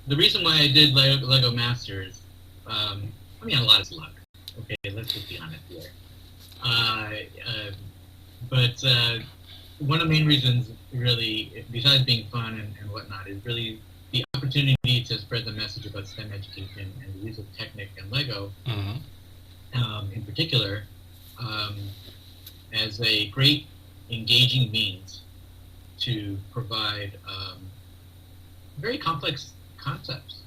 the reason why I did Lego Masters, I mean, a lot of luck. Okay, let's just be honest here. But one of the main reasons, really, besides being fun and whatnot, is really the opportunity to spread the message about STEM education and the use of Technic and Lego, in particular, as a great engaging means to provide very complex concepts,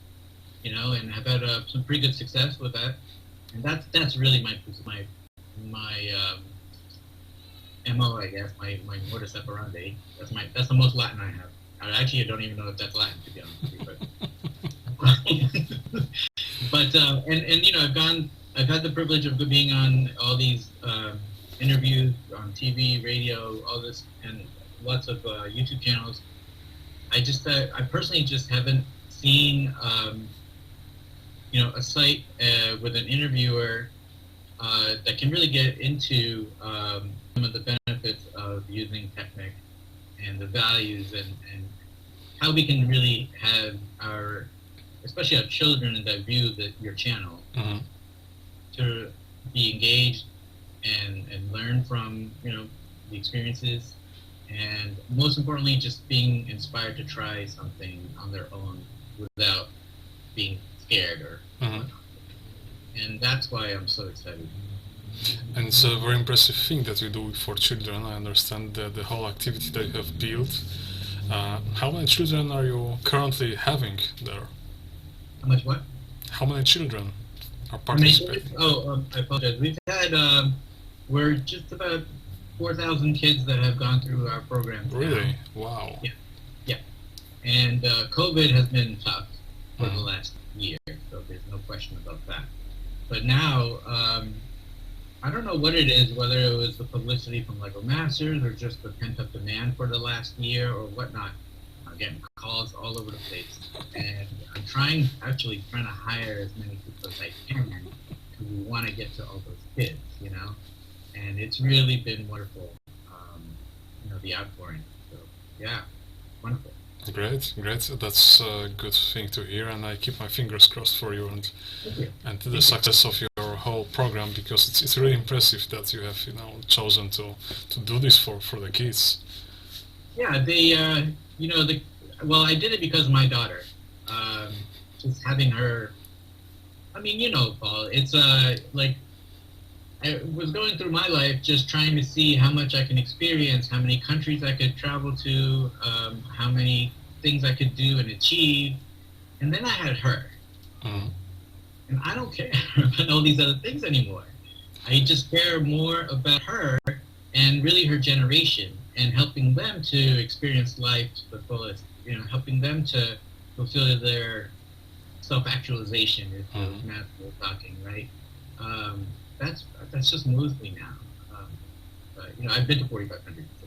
you know, and have had some pretty good success with that. And that's really my MO, I guess, my modus operandi. That's the most Latin I have. I don't even know if that's Latin, to be honest with you, but and you know, I've had the privilege of being on all these interviews on TV, radio, all this, and lots of YouTube channels. I personally just haven't seen you know, a site with an interviewer that can really get into some of the benefits of using Technic and the values and how we can really have especially our children that view your channel to be engaged and learn from, you know, the experiences, and most importantly, just being inspired to try something on their own without being scared or whatnot. And that's why I'm so excited. And it's a very impressive thing that you do for children. I understand the whole activity that you have built. How many children are you currently having there? How much what? How many children are participating? I apologize. We've had, we're just about 4,000 kids that have gone through our program. Really? Wow. Yeah. And COVID has been tough for the last year, so there's no question about that. But now, I don't know what it is, whether it was the publicity from Lego Masters or just the pent-up demand for the last year or whatnot. I'm getting calls all over the place, and I'm trying to hire as many people as I can because we want to get to all those kids, you know. And it's really been wonderful, you know, the outpouring. So yeah, wonderful. Great. That's a good thing to hear, and I keep my fingers crossed for you and the success of your whole program, because it's really impressive that you have, you know, chosen to do this for the kids. Yeah, you know, well, I did it because of my daughter. Just having her, I mean, you know, Paul, it's like I was going through my life just trying to see how much I can experience, how many countries I could travel to, how many things I could do and achieve. And then I had her. And I don't care about all these other things anymore. I just care more about her and really her generation and helping them to experience life to the fullest, you know, helping them to fulfill their self-actualization, if Matt was talking, right? That's just moves me now. But, you know, I've been to 45 countries, I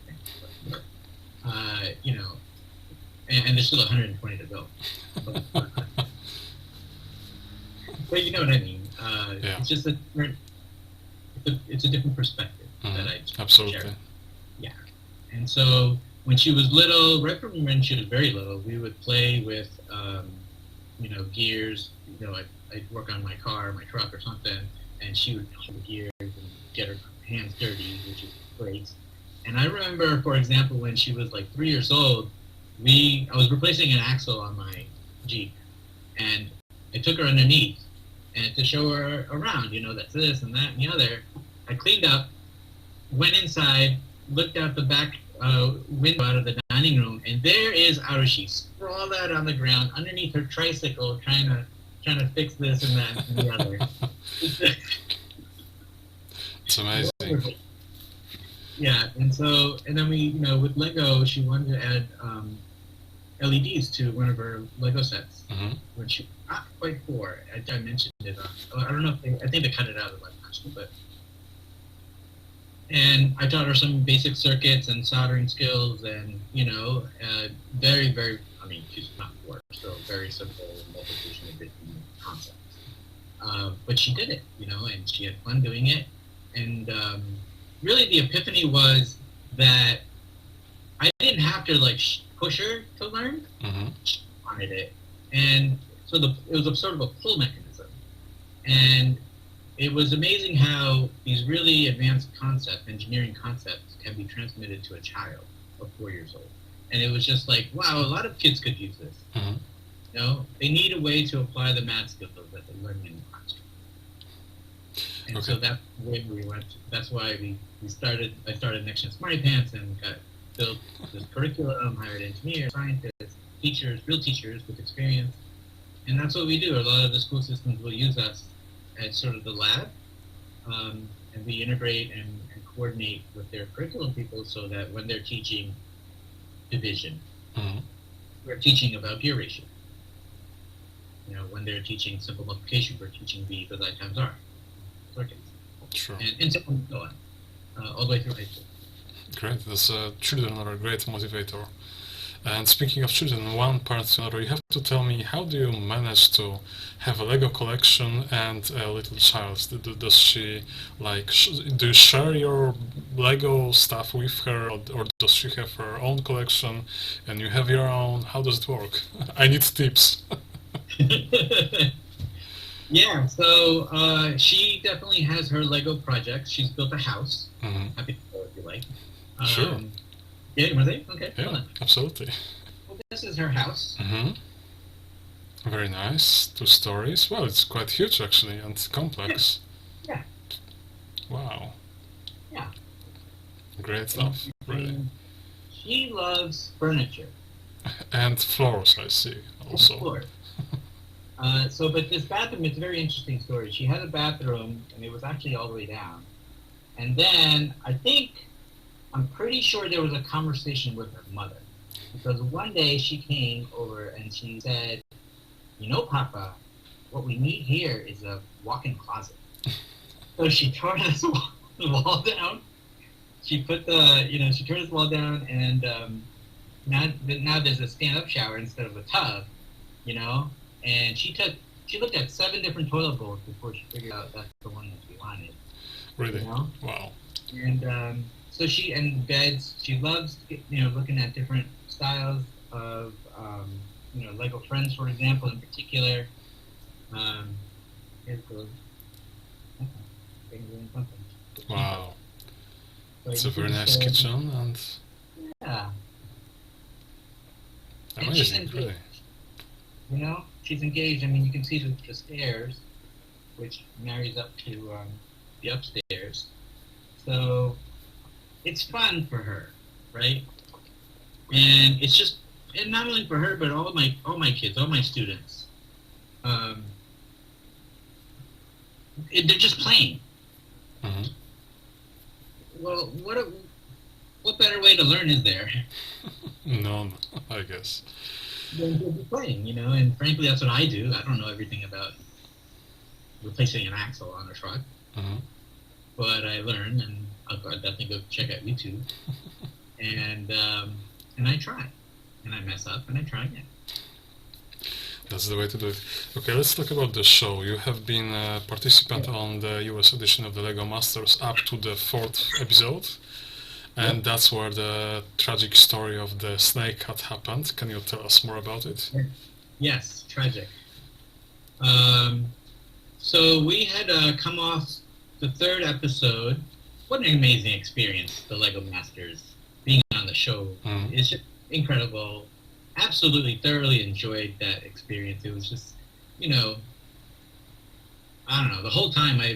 think. You know, and there's still 120 to go. But you know what I mean. It's just it's a different perspective that I absolutely share. Yeah. And so when she was little, right from when she was very little, we would play with, you know, gears. You know, I'd work on my car, my truck, or something, and she would hold the gears and get her hands dirty, which is great. And I remember, for example, when she was like 3 years old, I was replacing an axle on my Jeep, and I took her underneath, and to show her around, you know, that's this and that and the other. I cleaned up, went inside, looked out the back window out of the dining room, and there is Arushi sprawled out on the ground underneath her tricycle, trying to fix this and that and the other. It's amazing. Yeah, and then we, you know, with Lego, she wanted to add LEDs to one of her Lego sets, which she was not quite for. I mentioned it. I don't know if I think they cut it out of the but. And I taught her some basic circuits and soldering skills, and you know, very, very. I mean, she's not 4, so very simple multiplication and division concepts. But she did it, you know, and she had fun doing it. And really, the epiphany was that I didn't have to like push her to learn. She wanted it, And so it was a sort of a pull mechanism. And it was amazing how these really advanced engineering concepts, can be transmitted to a child of 4 years old. And it was just like, wow, a lot of kids could use this. Mm-hmm. You know, they need a way to apply the math skills that they're learning in the classroom. And so that's where we went. That's why I started NextGen SmartyPants and built this curriculum, hired engineers, scientists, teachers, real teachers with experience. And that's what we do. A lot of the school systems will use us as sort of the lab, and we integrate and coordinate with their curriculum people so that when they're teaching division, mm-hmm. we're teaching about peer ratio. You know, when they're teaching simple multiplication, we're teaching B equals I times R. Sure. And so on and so on, all the way through high school. Great. Children are a great motivator. And speaking of children, one part to another, you have to tell me, how do you manage to have a Lego collection and a little child? Does she, like, do you share your Lego stuff with her, or does she have her own collection and you have your own? How does it work? I need tips. Yeah, so she definitely has her Lego projects. She's built a house. Mm-hmm. Happy to go if you like. Sure. Yeah, you want to say? Okay. Yeah, absolutely. Well, this is her house. Mm-hmm. Very nice. 2 stories. Well, it's quite huge actually, and complex. Yeah. Wow. Yeah. Great stuff. Really. She loves furniture. And floors, I see. Also. Floors. But this bathroom, it's a very interesting story. She had a bathroom, and it was actually all the way down. And then, I'm pretty sure there was a conversation with her mother. Because one day she came over and she said, you know, Papa, what we need here is a walk-in closet. So she tore this wall down. She put she tore this wall down, and now there's a stand-up shower instead of a tub, you know? And she looked at 7 different toilet bowls before she figured out that's the one that she wanted. Really? You know? Wow. And so and beds. She loves looking at different styles of Lego Friends, for example, in particular. Here's the wow. So it's a very nice kitchen, and yeah. Amazing, really. You know, she's engaged. I mean, you can see the stairs, which marries up to the upstairs. So it's fun for her, right? And it's just, and not only for her, but all my kids, all my students. They're just playing. Mm-hmm. Well, what better way to learn is there? None, I guess. Than to be playing, you know, and frankly, that's what I do. I don't know everything about replacing an axle on a truck, mm-hmm. but I learn, and I'll definitely go check out YouTube, and I try, and I mess up, and I try again. That's the way to do it. Okay, let's talk about the show. You have been a participant on the US edition of the Lego Masters up to the 4th episode. And that's where the tragic story of the snake had happened. Can you tell us more about it? Yes, tragic. So we had come off the 3rd episode. What an amazing experience, the Lego Masters. Being on the show is just incredible. Absolutely, thoroughly enjoyed that experience. It was just, I don't know, the whole time I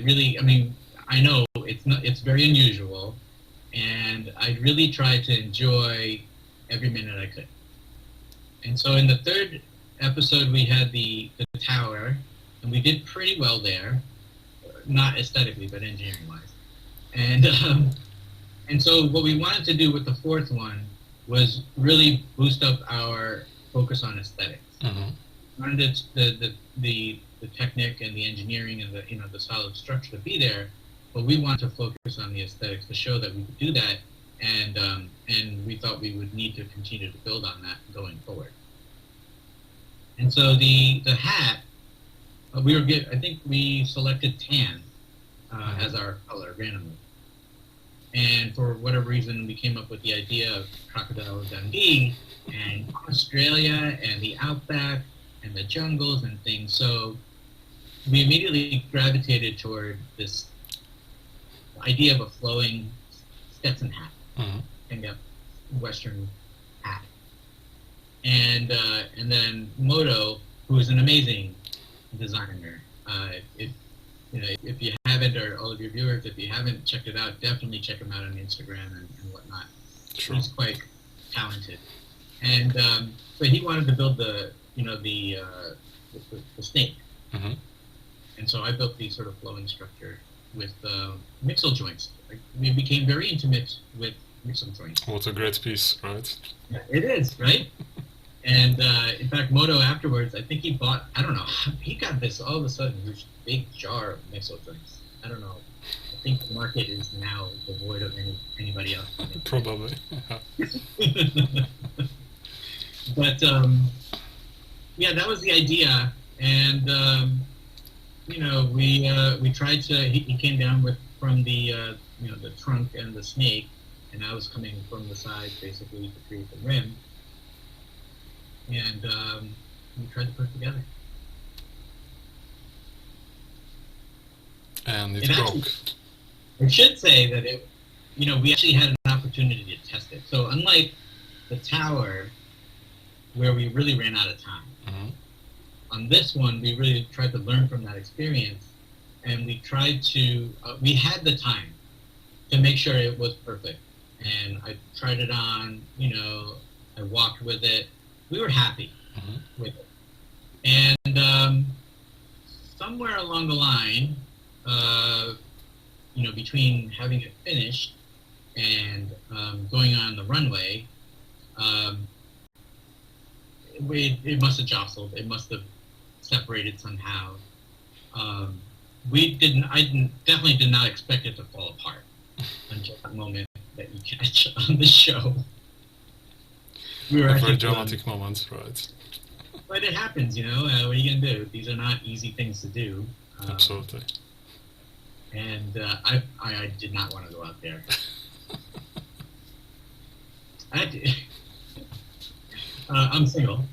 know it's very unusual. And I really tried to enjoy every minute I could. And so in the 3rd episode, we had the tower, and we did pretty well there, not aesthetically, but engineering-wise. And so what we wanted to do with the 4th one was really boost up our focus on aesthetics. Mm-hmm. We wanted the technique and the engineering and the solid structure to be there. But we want to focus on the aesthetics to show that we could do that, and we thought we would need to continue to build on that going forward. And so the hat, I think we selected tan as our color randomly. And for whatever reason, we came up with the idea of Crocodile Dundee and Australia and the Outback and the jungles and things. So we immediately gravitated toward this idea of a flowing Stetson hat, and a Western hat. And then Moto, who is an amazing designer. If you haven't, or all of your viewers, if you haven't checked it out, definitely check him out on Instagram and whatnot. Sure. He's quite talented. And so he wanted to build the snake. And so I built the sort of flowing structure with mixel joints. We became very intimate with mixel joints. What a great piece, right? Yeah, it is, right? And in fact, Moto afterwards, I think he bought, I don't know, he got this all of a sudden huge big jar of mixel joints. I don't know. I think the market is now devoid of anybody else. Probably. But yeah, that was the idea, and we tried to. He came down from the the trunk and the snake, and I was coming from the side basically to create the rim, and we tried to put it together. And it broke. Actually, I should say that we actually had an opportunity to test it. So unlike the tower, where we really ran out of time, on this one we really tried to learn from that experience, and we tried to. We had the time to make sure it was perfect, and I tried it on. I walked with it. We were happy with it, and somewhere along the line. Between having it finished and going on the runway, it must have jostled. It must have separated somehow. I definitely did not expect it to fall apart until that moment that you catch on the show. We were a very dramatic moment, right? But it happens, what are you gonna do? These are not easy things to do. Absolutely. And I did not want to go out there. I'm single,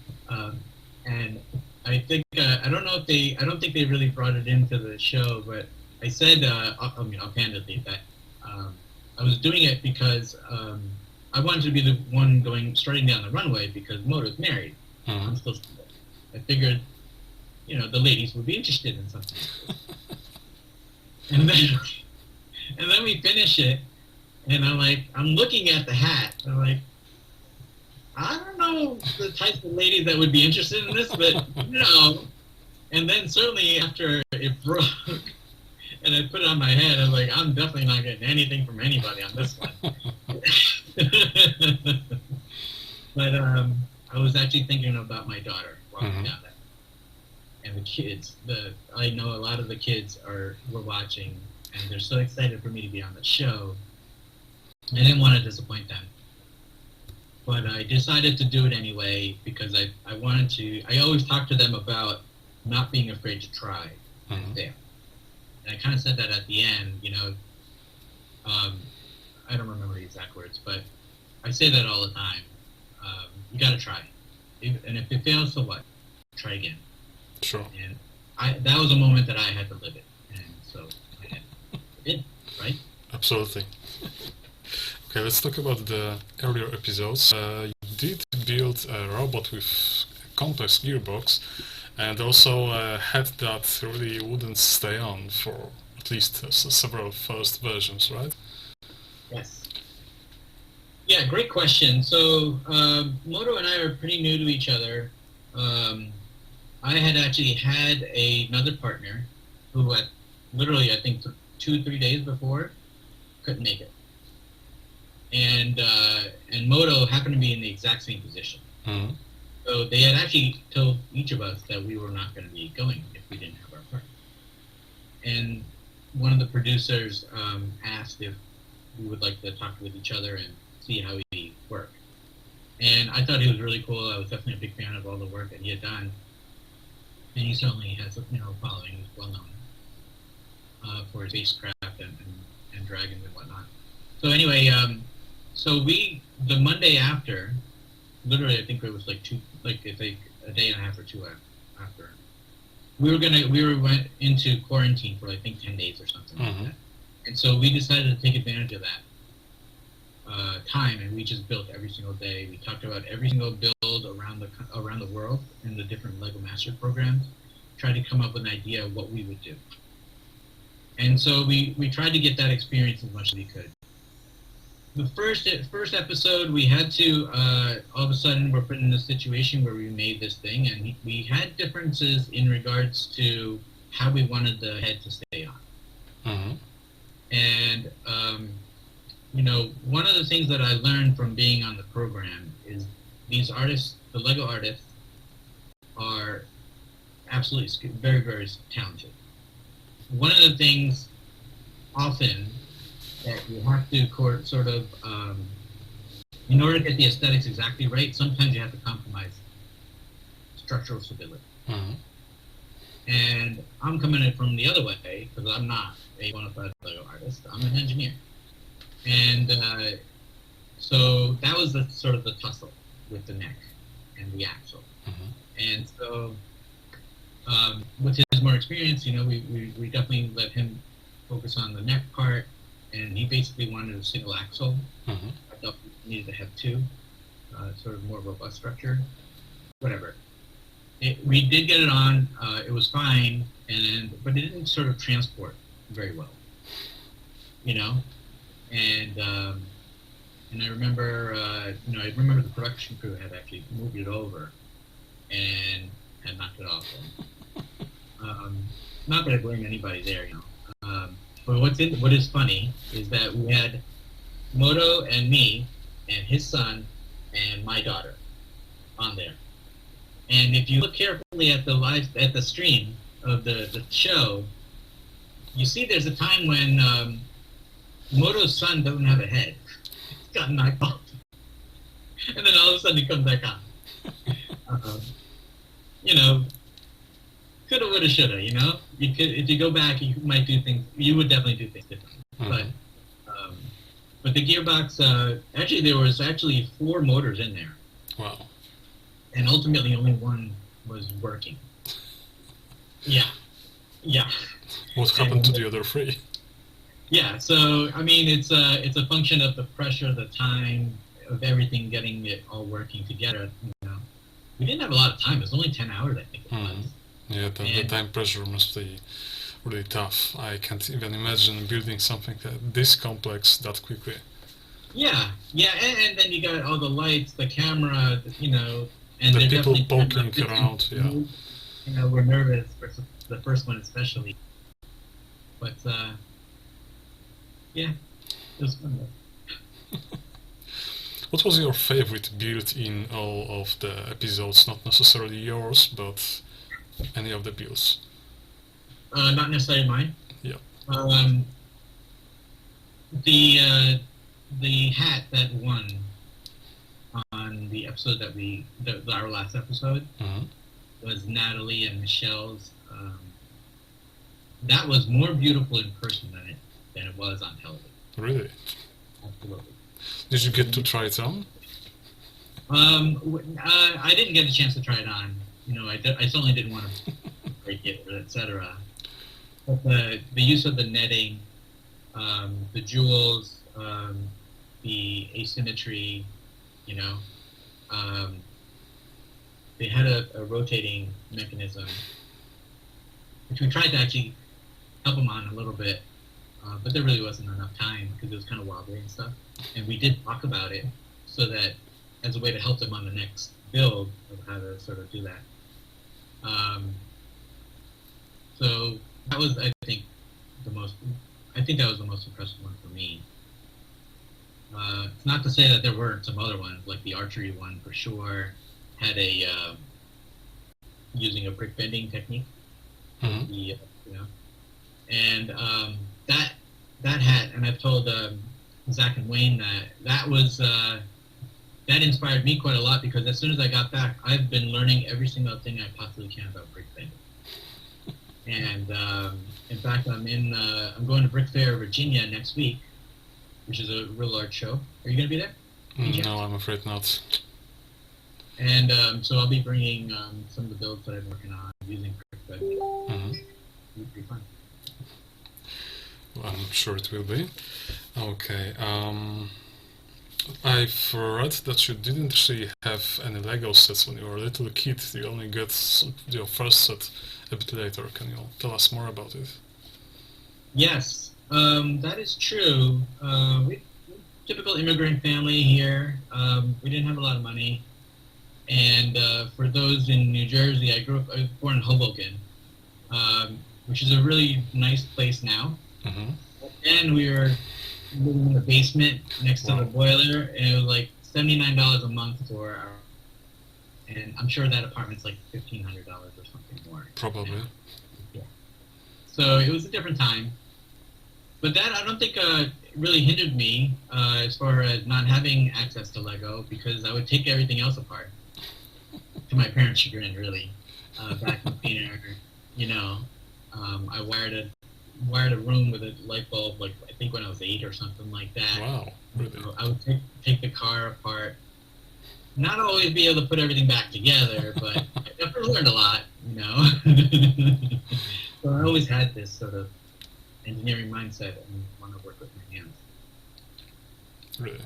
and I think I don't think they really brought it into the show, but I said offhandedly that I was doing it because I wanted to be the one starting down the runway because Moto's married. I'm still single. I figured, the ladies would be interested in something. And then we finish it, and I'm looking at the hat, and I'm like, I don't know the types of ladies that would be interested in this, but And then certainly after it broke, and I put it on my head, I was like, I'm definitely not getting anything from anybody on this one. But I was actually thinking about my daughter walking down that. And the kids, I know a lot of the kids were watching, and they're so excited for me to be on the show. I didn't want to disappoint them, but I decided to do it anyway because I wanted to. I always talk to them about not being afraid to try and fail, and I kind of said that at the end. I don't remember the exact words, but I say that all the time. You got to try, and if it fails, so what? Try again. Sure. And that was a moment that I had to live it, and so I did, right? Absolutely. Okay, let's talk about the earlier episodes. You did build a robot with a complex gearbox, and also had that really wouldn't stay on for at least several first versions, right? Yes. Yeah, great question. So Moto and I are pretty new to each other. I had actually had another partner who literally, I think 2-3 days before, couldn't make it. And Moto happened to be in the exact same position. So they had actually told each of us that we were not going to be going if we didn't have our partner. And one of the producers asked if we would like to talk with each other and see how we work. And I thought he was really cool. I was definitely a big fan of all the work that he had done. And he certainly has a following. He's well known for his spacecraft and dragons and whatnot. So anyway, the Monday after, literally I think it was like a day and a half or 2 after. We went into quarantine for I think 10 days or something like that. And so we decided to take advantage of that time, and we just built every single day. We talked about every single build around the world in the different LEGO Master programs, tried to come up with an idea of what we would do. And so we tried to get that experience as much as we could. The first episode, we had to, all of a sudden, we're put in a situation where we made this thing, and we had differences in regards to how we wanted the head to stay on. And, you know, one of the things that I learned from being on the program is these artists, the LEGO artists, are absolutely very, very talented. One of the things often that you have to sort of, in order to get the aesthetics exactly right, sometimes you have to compromise structural stability. And I'm coming in from the other way, because I'm not a bona fide LEGO artist. I'm an engineer. And so that was the sort of the tussle with the neck and the axle. And so with his more experience, you know, we definitely let him focus on the neck part, and he basically wanted a single axle. I thought we needed to have two, sort of more robust structure. Whatever. We did get it on. It was fine, but it didn't sort of transport very well, you know. And I remember, you know, I remember the production crew had actually moved it over and had knocked it off. Not that I blame anybody there, you know. But what is funny is that we had Moto and me and his son and my daughter on there. And if you look carefully at the stream of the show, you see there's a time when Moto's son doesn't have a head. It's got knocked off. And then all of a sudden it comes back on. You know, coulda, woulda, shoulda, you know? You could, if you go back, you might do things, you would definitely do things differently. But the gearbox, actually there was 4 motors in there. Wow. And ultimately only one was working. Yeah. What happened to the other 3? Yeah, so I mean, it's a function of the pressure, the time, of everything, getting it all working together. You know, we didn't have a lot of time. It was only 10 hours, I think it was. Yeah, the time pressure must be really tough. I can't even imagine building something this complex that quickly. Yeah, and then you got all the lights, the camera, you know, and the people poking around. Yeah, you know, we're nervous for the first one especially, but yeah, it was fun though. What was your favorite build in all of the episodes? Not necessarily yours, but any of the builds. Not necessarily mine. Yeah. The hat that won on the episode our last episode, was Natalie and Michelle's. That was more beautiful in person than it was on television. Really? Absolutely. Did you get to try it on? I didn't get a chance to try it on. You know, I certainly didn't want to break it, etc. But the use of the netting, the jewels, the asymmetry, you know, they had a rotating mechanism, which we tried to actually help them on a little bit, but there really wasn't enough time because it was kind of wobbly and stuff. And we did talk about it so that as a way to help them on the next build of how to sort of do that. So that was, I think that was the most impressive one for me. It's not to say that there weren't some other ones, like the archery one for sure had using a brick bending technique. You know, and that hat, and I've told Zach and Wayne that was that inspired me quite a lot, because as soon as I got back, I've been learning every single thing I possibly can about brick bending. And in fact, I'm going to Brick Fair, Virginia next week, which is a real large show. Are you going to be there? No, I'm afraid not. And so I'll be bringing some of the builds that I'm working on using Crypto. Mm-hmm. It'll be fun. Well, I'm sure it will be. Okay. I've read that you didn't actually have any Lego sets when you were a little kid. You only got your first set a bit later. Can you tell us more about it? Yes, that is true. We typical immigrant family here. We didn't have a lot of money, and for those in New Jersey, I was born in Hoboken, which is a really nice place now. Mm-hmm. And we were living in the basement next to the boiler, and it was like $79 a month for our. And I'm sure that apartment's like $1,500 or something more. Probably. Yeah. So it was a different time. But that, I don't think really hindered me as far as not having access to Lego, because I would take everything else apart. To my parents' chagrin, really. Vacuum cleaner, I wired a room with a light bulb, like I think when I was 8 or something like that. Wow, really? So I would take the car apart. Not always be able to put everything back together, but I definitely learned a lot, So I always had this sort of engineering mindset and want to work with my hands. Really?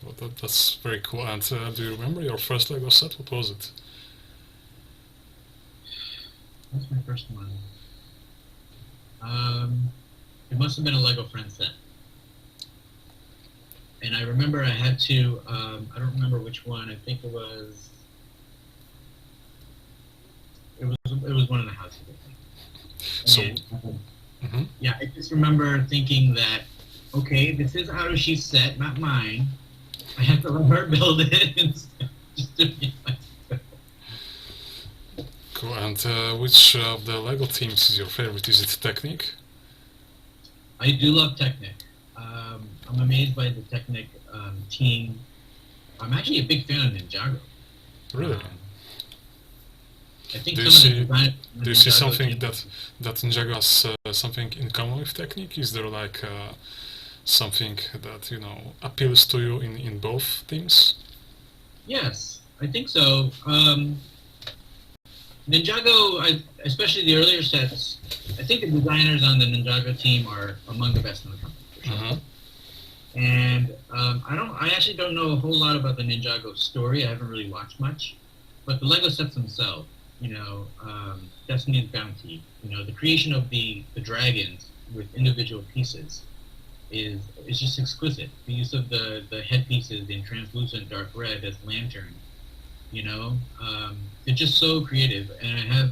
Well, that's very cool. And do you remember your first Lego set? What was it? What's my first one? It must have been a Lego Friends set. And I remember I had to, I don't remember which one, I think it was one of the houses, I think. So, yeah, I just remember thinking that, okay, this is Arushi's set, not mine. I have to let her build it instead of just doing it myself. Cool. And which of the Lego teams is your favorite? Is it Technic? I do love Technic. I'm amazed by the Technic team. I'm actually a big fan of Ninjago. Really? I think do you see something that Ninjago has something in common with Technic? Is there like something that appeals to you in both teams? Yes, I think so. Ninjago, especially the earlier sets, I think the designers on the Ninjago team are among the best in the company, for sure. Uh-huh. And I actually don't know a whole lot about the Ninjago story. I haven't really watched much, but the Lego sets themselves, Destiny's Bounty, the creation of the dragons with individual pieces is just exquisite. The use of the headpieces in translucent dark red as lanterns, they're just so creative. And I have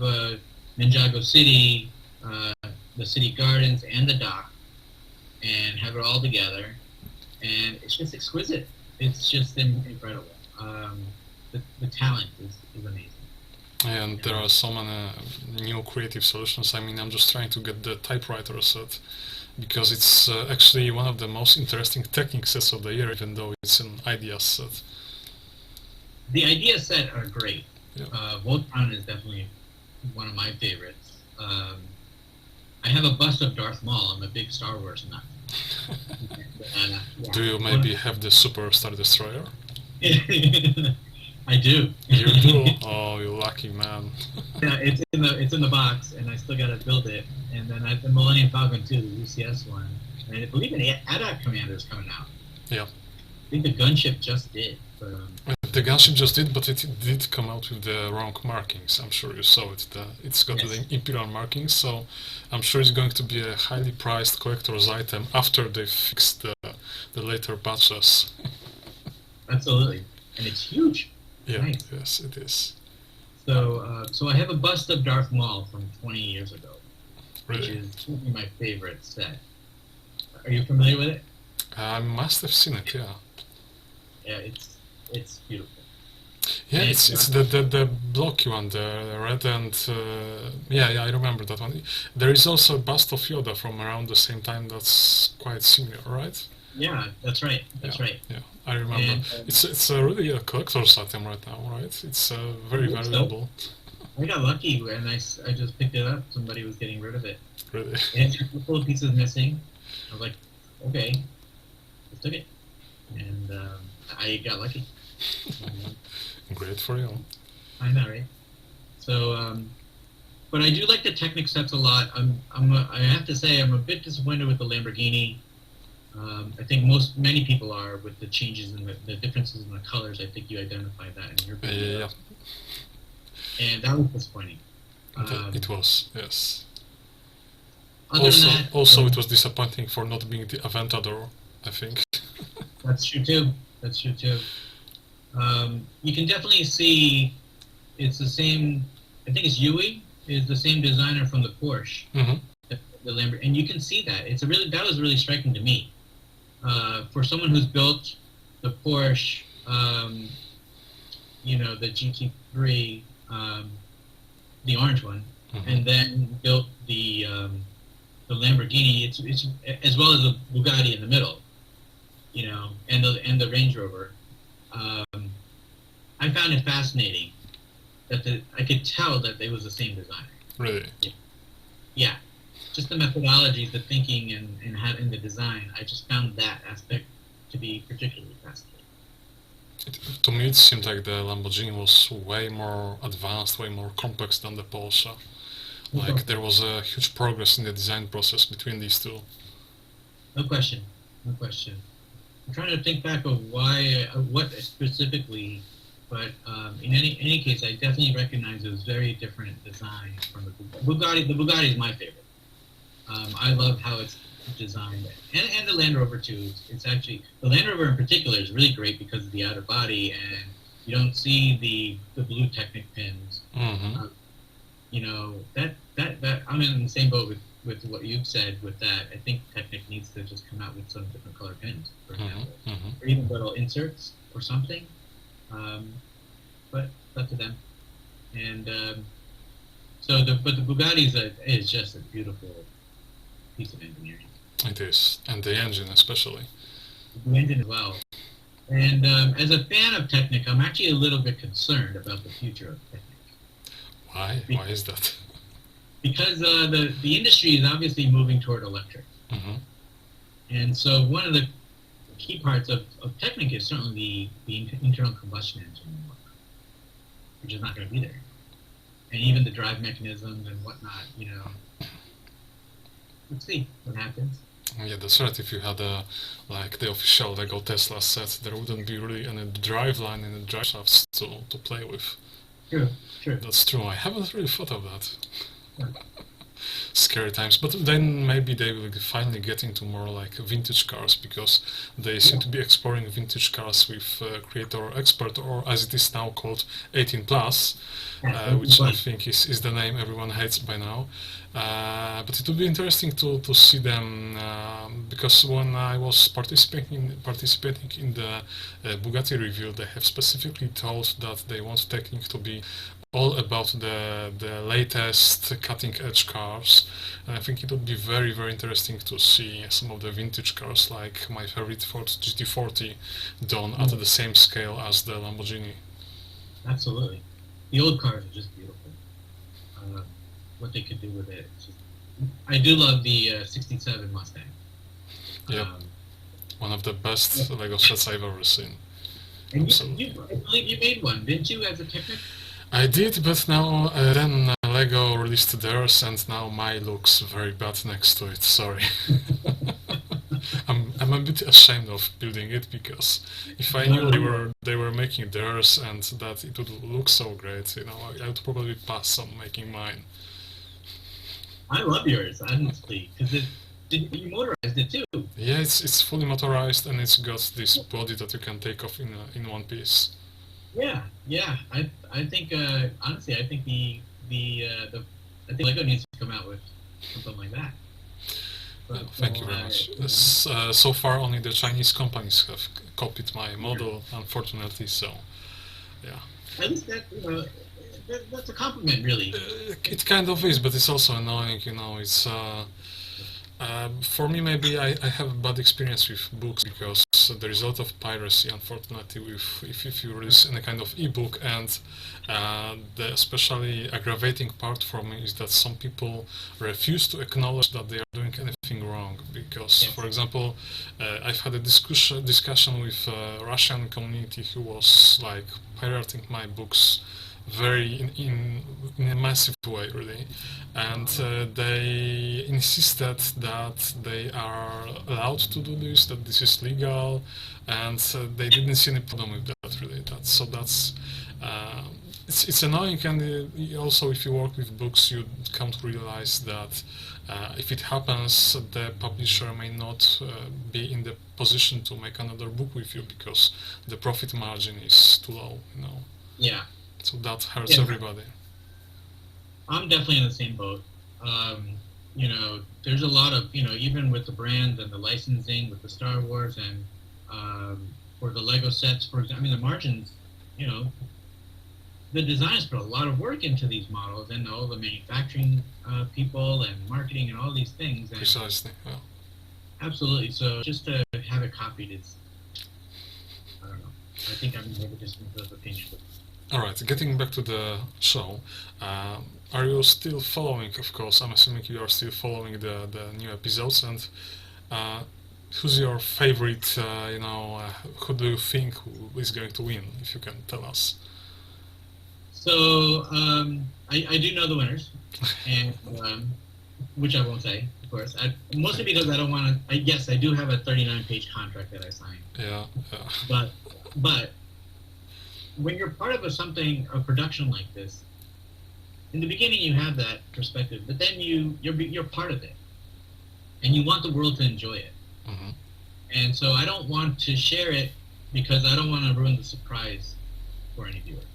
Ninjago City, the city gardens, and the dock, and have it all together, and it's just exquisite. It's just incredible. The talent is amazing. And there are so many new creative solutions. I mean, I'm just trying to get the typewriter set, because it's actually one of the most interesting Technic sets of the year, even though it's an idea set. The idea set are great. Yeah. Voltron is definitely one of my favorites. I have a bust of Darth Maul. I'm a big Star Wars nut. Do you maybe have the Super Star Destroyer? I do. You do? Oh, you lucky man. Yeah, it's in the box, and I still gotta build it. And then I have the Millennium Falcon too, the UCS one. And I believe an ADAC Commander is coming out. Yeah. I think the gunship just did. But, the gunship just did, but it did come out with the wrong markings. I'm sure you saw it. It's got the Imperial markings, so I'm sure it's going to be a highly priced collector's item after they fixed the later patches. Absolutely, and it's huge. Yeah, nice. Yes, it is. So I have a bust of Darth Maul from 20 years ago, really? Which is certainly my favorite set. Are you familiar with it? I must have seen it. Yeah. Yeah, it's beautiful. Yeah, it's the blocky one, the red and yeah, I remember that one. There is also a bust of Yoda from around the same time that's quite similar, right? Yeah, that's right. That's right. Yeah, I remember. And, it's really a collector's item right now, right? It's very valuable. So. I got lucky when I just picked it up. Somebody was getting rid of it. Really? And it's a couple of pieces missing. I was like, okay, I took it, and I got lucky. Great for you. I know, right? So, but I do like the Technic sets a lot. I have to say I'm a bit disappointed with the Lamborghini. I think many people are with the changes in the differences in the colors. I think you identified that in your video. Yeah. And that was disappointing. It was, yes. Other than that, also, it was disappointing for not being the Aventador, I think. That's true too. That's true too. You can definitely see it's the same. I think it's Yui is the same designer from the Porsche, the Lamborghini, and you can see that. That was really striking to me. For someone who's built the Porsche, the GT3, the orange one, and then built the Lamborghini. It's as well as the Bugatti in the middle, and the Range Rover. I found it fascinating that I could tell that they was the same designer. Really? Yeah. Just the methodologies, the thinking, and having the design. I just found that aspect to be particularly fascinating. To me, it seemed like the Lamborghini was way more advanced, way more complex than the Porsche. Like there was a huge progress in the design process between these two. No question. No question. I'm trying to think back of what specifically, but in any case, I definitely recognize it was very different design from the Bugatti. The Bugatti is my favorite. I love how it's designed, and the Land Rover too. It's actually the Land Rover in particular is really great because of the outer body, and you don't see the blue Technic pins. That I'm in the same boat with what you've said with that. I think Technic needs to just come out with some different color pins, for example, or even little inserts or something. But it's up to them. And but the Bugatti is just a beautiful piece of engineering. It is, and the engine especially. The engine as well. And as a fan of Technic, I'm actually a little bit concerned about the future of Technic. Why? Why is that? Because the industry is obviously moving toward electric. And so one of the key parts of Technic is certainly the internal combustion engine, which is not going to be there. And even the drive mechanisms and whatnot, Let's see what happens. Yeah, that's right. If you had like the official Lego Tesla set, there wouldn't be really any drive line and drive shafts to play with. True. That's true. I haven't really thought of that. Yeah. Scary times, but then maybe they will finally get into more like vintage cars, because they seem to be exploring vintage cars with Creator Expert, or as it is now called 18 plus, which I think is the name everyone hates by now. But it would be interesting to see them, because when I was participating in the Bugatti review, they have specifically told that they want Technic to be all about the latest cutting-edge cars, and I think it would be very, very interesting to see some of the vintage cars, like my favorite Ford GT40, done at the same scale as the Lamborghini. Absolutely. The old cars are just beautiful. What they could do with it. I do love the 67 Mustang. Yep. One of the best Lego sets I've ever seen. And I believe you made one, didn't you, as a Technic? I did, but now then Lego released theirs, and now my looks very bad next to it. Sorry. I'm a bit ashamed of building it, because if I knew they were making theirs and that it would look so great, I would probably pass on making mine. I love yours, honestly, because you motorized it too. Yeah, it's fully motorized, and it's got this body that you can take off in one piece. Yeah. I think honestly, I think I think Lego needs to come out with something like that. But, thank you very much. So far, only the Chinese companies have copied my model, unfortunately. So, yeah. At least that's a compliment, really. It kind of is, but it's also annoying. It's for me, maybe I have a bad experience with books, because because there is a lot of piracy, unfortunately, if you release any kind of ebook, and the especially aggravating part for me is that some people refuse to acknowledge that they are doing anything wrong. Because, Yes. for example, I've had a discussion with a Russian community who was like pirating my books very in a massive way, really, and they insisted that they are allowed to do this, that this is legal, and they didn't see any problem with that, really. That's it's annoying, and also if you work with books, you come to realize that if it happens, the publisher may not be in the position to make another book with you because the profit margin is too low, you know. Yeah. So that hurts Yeah. everybody. I'm definitely in the same boat. You know, there's a lot of, you know, even with the brand and the licensing with the Star Wars and for the Lego sets, for example, I mean, the margins, you know, the designers put a lot of work into these models and all the manufacturing people and marketing and all these things. And Precisely, yeah. absolutely. So just to have it copied is, I don't know. I think I'm going to have a dismissive opinion. Alright, getting back to the show, are you still following, of course, I'm assuming you are still following the new episodes, and who's your favorite, you know, who do you think who is going to win, if you can tell us? So I do know the winners, and which I won't say, of course. Mostly because I don't want to. Yes, I do have a 39-page contract that I signed. Yeah. But when you're part of a production like this, in the beginning you have that perspective, but then you're part of it, and you want the world to enjoy it. Mm-hmm. And so I don't want to share it because I don't want to ruin the surprise for any viewer.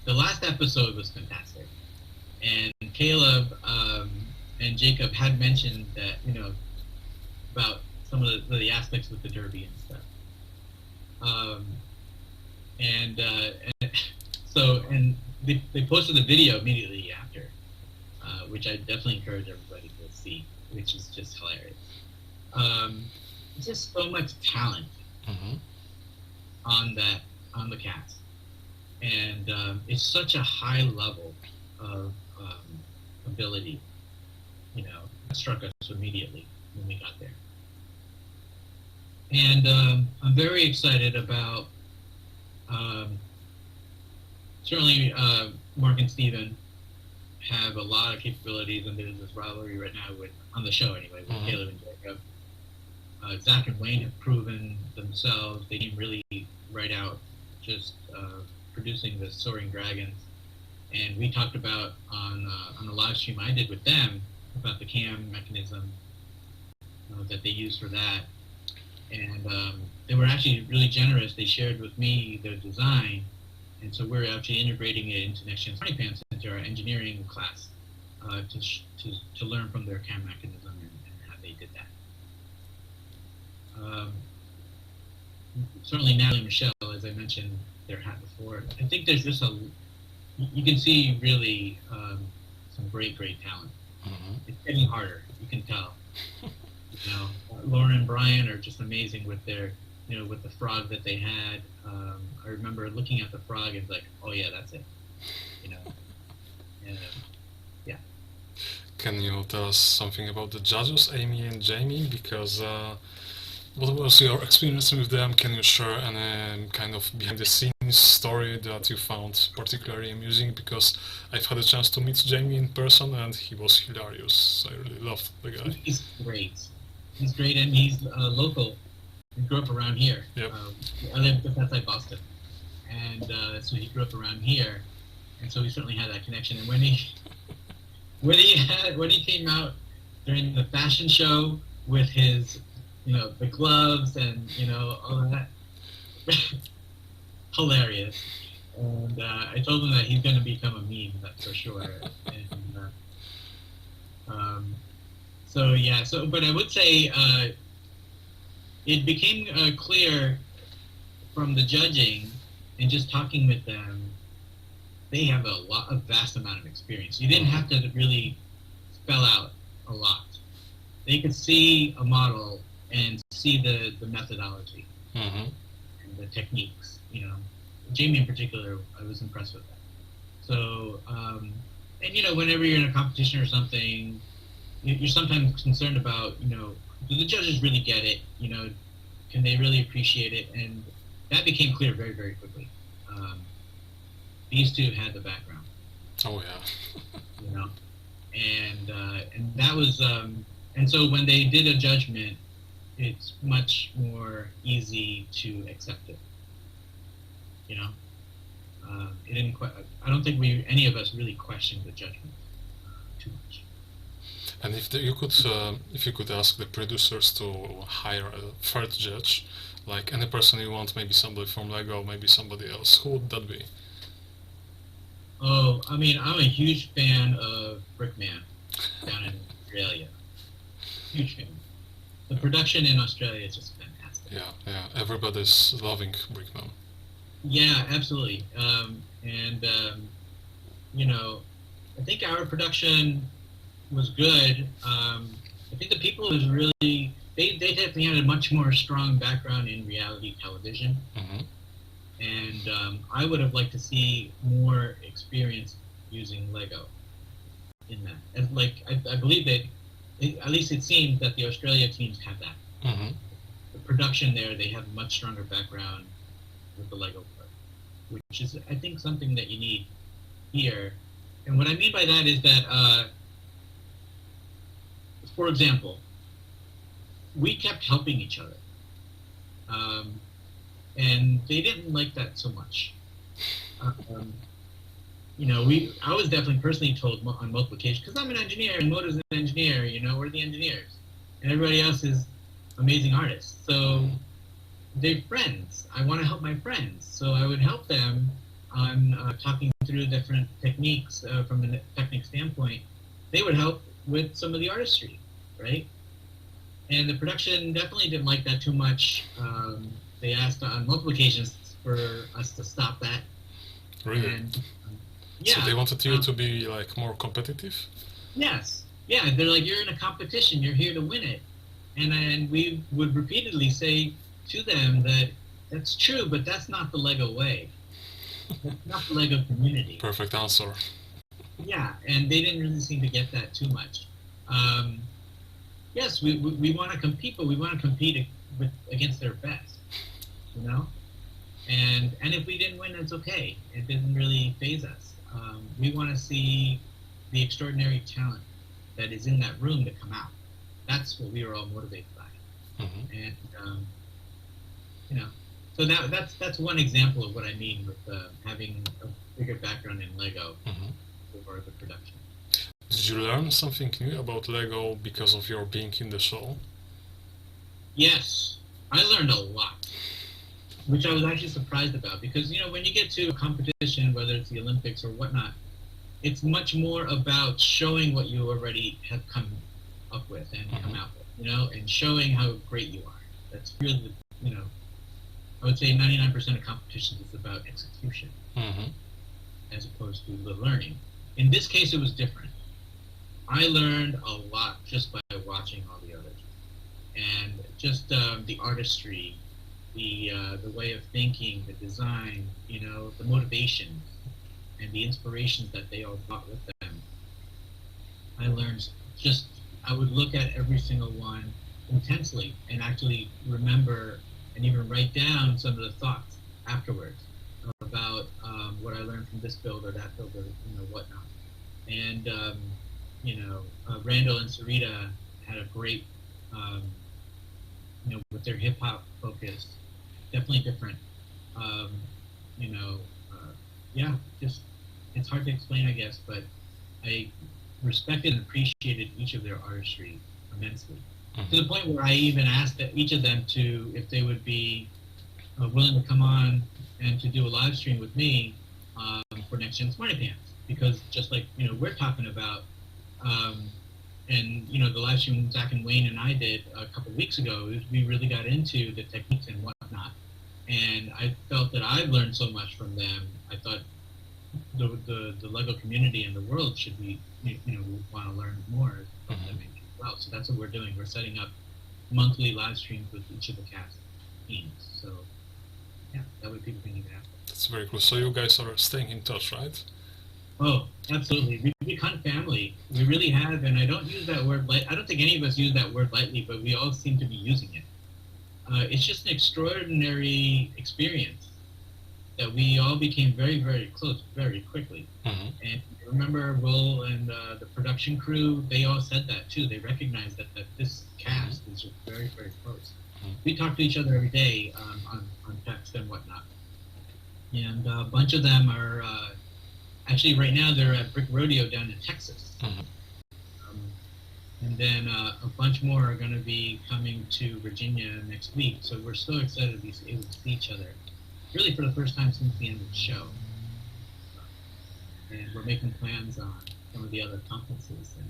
The last episode was fantastic, and Caleb and Jacob had mentioned that, you know, about some of the aspects with the derby and stuff. And they posted the video immediately after, which I definitely encourage everybody to see, which is just hilarious. Just so much talent Mm-hmm. on the cast, and it's such a high level of ability. You know, it struck us immediately when we got there, and I'm very excited about. Certainly, Mark and Steven have a lot of capabilities, and there's this rivalry right now on the show anyway, with Mm-hmm. Caleb and Jacob. Zach and Wayne have proven themselves. They came really right out, just producing the Soaring Dragons. And we talked about on the live stream I did with them about the cam mechanism that they use for that. And they were actually really generous. They shared with me their design, and so we're actually integrating it into NextGen SmartyPants into our engineering class to learn from their cam mechanism and how they did that. Certainly Natalie and Michelle, as I mentioned their hat before, I think there's just you can see really some great talent. Mm-hmm. It's getting harder, you can tell. You know, Lauren and Brian are just amazing with their, you know, with the frog that they had. I remember looking at the frog and like, oh yeah, that's it. You know, yeah. Can you tell us something about the judges, Amy and Jamie? Because what was your experience with them? Can you share any kind of behind-the-scenes story that you found particularly amusing? Because I've had a chance to meet Jamie in person, and he was hilarious. I really loved the guy. He's great. He's great, and he's local. He grew up around here. Yep. I live just outside Boston, and so he grew up around here, and so he certainly had that connection. And when he came out during the fashion show with his, you know, the gloves and, you know, all of that, hilarious. And I told him that he's going to become a meme, that's for sure. And, but I would say it became clear from the judging and just talking with them, they have a vast amount of experience. You didn't have to really spell out a lot. They could see a model and see the methodology Mm-hmm. and the techniques. Jamie in particular, I was impressed with that. So, and whenever you're in a competition or something, you're sometimes concerned about, do the judges really get it? Can they really appreciate it? And that became clear very, very quickly. These two had the background, Oh yeah. and that was, and so when they did a judgment, it's much more easy to accept it. It didn't quite. I don't think any of us really questioned the judgment too much. And if you could ask the producers to hire a third judge, like any person you want, maybe somebody from Lego, maybe somebody else, who would that be? Oh, I mean, I'm a huge fan of Brickman down in Australia. Huge fan. The production in Australia is just fantastic. Yeah, everybody's loving Brickman. Yeah, absolutely. I think our production was good. I think the people was really they definitely had a much more strong background in reality television, Mm-hmm. and I would have liked to see more experience using Lego in that. And I believe that at least it seems that the Australia teams have that. Mm-hmm. The production there, they have a much stronger background with the Lego part, which is I think something that you need here. And what I mean by that is that, for example, we kept helping each other, and they didn't like that so much. I was definitely personally told on multiple occasions, because I'm an engineer and Moto's an engineer, we're the engineers. And everybody else is amazing artists. So they're friends. I want to help my friends. So I would help them on talking through different techniques from a technique standpoint. They would help with some of the artistry, right? And the production definitely didn't like that too much. They asked on multiple occasions for us to stop that. Really? And, yeah. So they wanted you to be like more competitive? Yes. Yeah, they're like, you're in a competition, you're here to win it. And we would repeatedly say to them that that's true, but that's not the Lego way. That's not the Lego community. Perfect answer. Yeah, and they didn't really seem to get that too much. Yes, we want to compete, but we want to compete against their best, And if we didn't win, that's okay. It didn't really faze us. We want to see the extraordinary talent that is in that room to come out. That's what we were all motivated by. Mm-hmm. And so that's one example of what I mean with having a bigger background in Lego for the production. Did you learn something new about Lego because of your being in the show? Yes, I learned a lot, which I was actually surprised about, because when you get to a competition, whether it's the Olympics or whatnot, it's much more about showing what you already have come up with and come out with, and showing how great you are. That's really, I would say 99% of competitions is about execution as opposed to the learning. In this case, it was different. I learned a lot just by watching all the others, and just the artistry, the way of thinking, the design, the motivations, and the inspirations that they all brought with them. I learned I would look at every single one intensely and actually remember and even write down some of the thoughts afterwards about what I learned from this build or that build or whatnot. And Randall and Sarita had a great, with their hip hop focus, definitely different. Just it's hard to explain, I guess, but I respected and appreciated each of their artistry immensely. To the point where I even asked each of them if they would be willing to come on and to do a live stream with me for NextGen SmartyPants, because just like we're talking about, and the live stream Zach and Wayne and I did a couple of weeks ago, we really got into the techniques and whatnot, and I felt that I've learned so much from them. I thought the Lego community and the world should be we want to learn more from them as well. So that's what we're doing. We're setting up monthly live streams with each of the cast teams. So yeah, that way people can even have. That's very cool. So you guys are staying in touch, right? Oh, absolutely. We've become family. We really have, and I don't use that word light. I don't think any of us use that word lightly, but we all seem to be using it. It's just an extraordinary experience that we all became very, very close very quickly. Mm-hmm. And I remember Will and the production crew, they all said that too. They recognized that this cast is just very, very close. Mm-hmm. We talk to each other every day on text and whatnot. And a bunch of them are, actually right now they're at Brick Rodeo down in Texas. Mm-hmm. And then a bunch more are going to be coming to Virginia next week. So we're so excited to be able to see each other, really for the first time since the end of the show. And we're making plans on some of the other conferences and